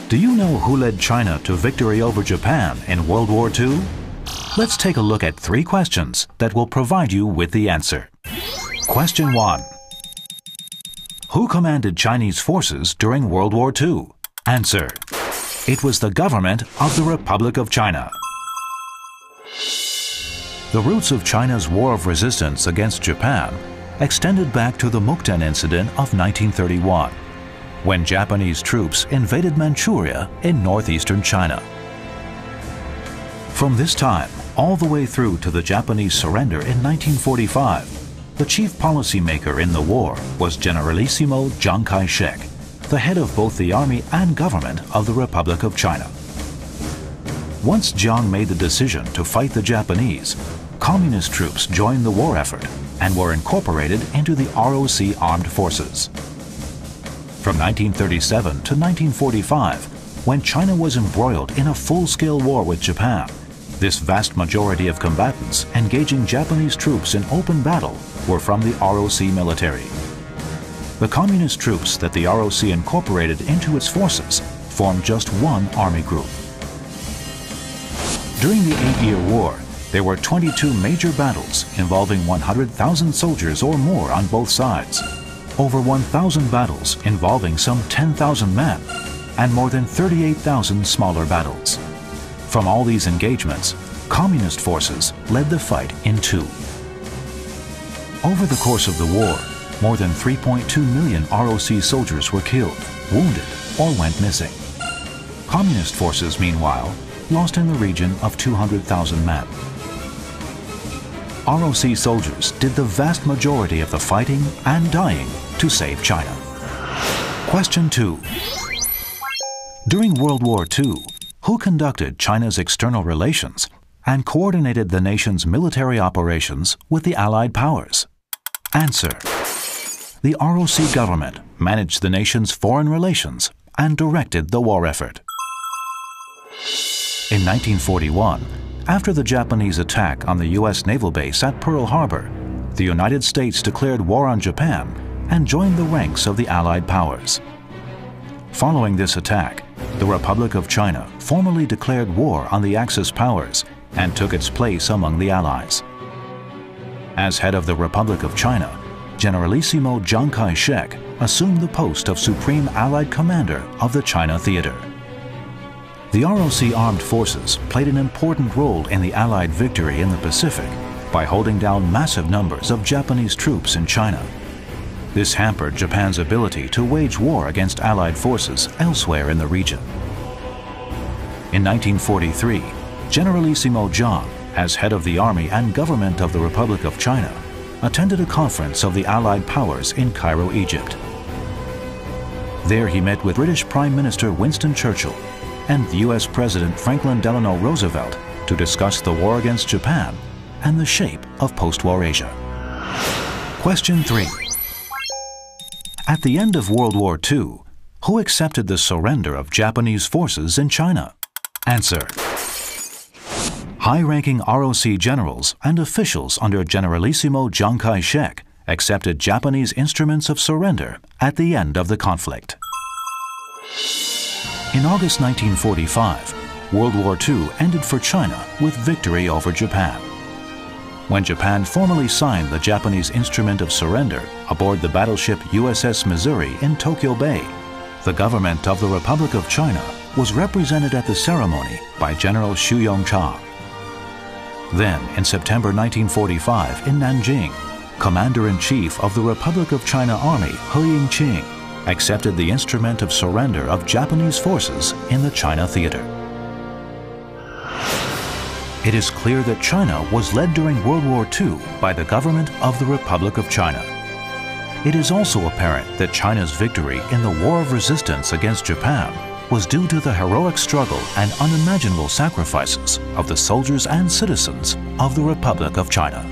Do you know who led China to victory over Japan in World War II? Let's take a look at 3 questions that will provide you with the answer. Question 1. Who commanded Chinese forces during World War II? Answer. It was the government of the Republic of China. The roots of China's war of resistance against Japan extended back to the Mukden incident of 1931, when Japanese troops invaded Manchuria in northeastern China. From this time, all the way through to the Japanese surrender in 1945, the chief policymaker in the war was Generalissimo Chiang Kai-shek, the head of both the army and government of the Republic of China. Once Chiang made the decision to fight the Japanese, communist troops joined the war effort and were incorporated into the ROC armed forces. From 1937 to 1945, when China was embroiled in a full-scale war with Japan, this vast majority of combatants engaging Japanese troops in open battle were from the ROC military. The communist troops that the ROC incorporated into its forces formed just one army group. During the 8-year war, there were 22 major battles involving 100,000 soldiers or more on both sides, over 1,000 battles involving some 10,000 men, and more than 38,000 smaller battles. From all these engagements, communist forces led the fight in 2. Over the course of the war, more than 3.2 million ROC soldiers were killed, wounded, or went missing. Communist forces, meanwhile, lost in the region of 200,000 men. ROC soldiers did the vast majority of the fighting and dying to save China. Question 2. During World War II, who conducted China's external relations and coordinated the nation's military operations with the Allied powers? Answer. The ROC government managed the nation's foreign relations and directed the war effort. In 1941, after the Japanese attack on the U.S. naval base at Pearl Harbor, the United States declared war on Japan and joined the ranks of the Allied powers. Following this attack, the Republic of China formally declared war on the Axis powers and took its place among the Allies. As head of the Republic of China, Generalissimo Chiang Kai-shek assumed the post of Supreme Allied Commander of the China Theater. The ROC armed forces played an important role in the Allied victory in the Pacific by holding down massive numbers of Japanese troops in China. This hampered Japan's ability to wage war against Allied forces elsewhere in the region. In 1943, Generalissimo Chiang, as head of the army and government of the Republic of China, attended a conference of the Allied powers in Cairo, Egypt. There he met with British Prime Minister Winston Churchill and U.S. President Franklin Delano Roosevelt to discuss the war against Japan and the shape of post-war Asia. Question 3. At the end of World War II, who accepted the surrender of Japanese forces in China? Answer. High-ranking ROC generals and officials under Generalissimo Chiang Kai-shek accepted Japanese instruments of surrender at the end of the conflict. In August 1945, World War II ended for China with victory over Japan. When Japan formally signed the Japanese instrument of surrender aboard the battleship USS Missouri in Tokyo Bay, the government of the Republic of China was represented at the ceremony by General Xu Yongcha. Then, in September 1945 in Nanjing, Commander-in-Chief of the Republic of China Army He Ying-ching accepted the instrument of surrender of Japanese forces in the China Theater. It is clear that China was led during World War II by the government of the Republic of China. It is also apparent that China's victory in the War of Resistance against Japan was due to the heroic struggle and unimaginable sacrifices of the soldiers and citizens of the Republic of China.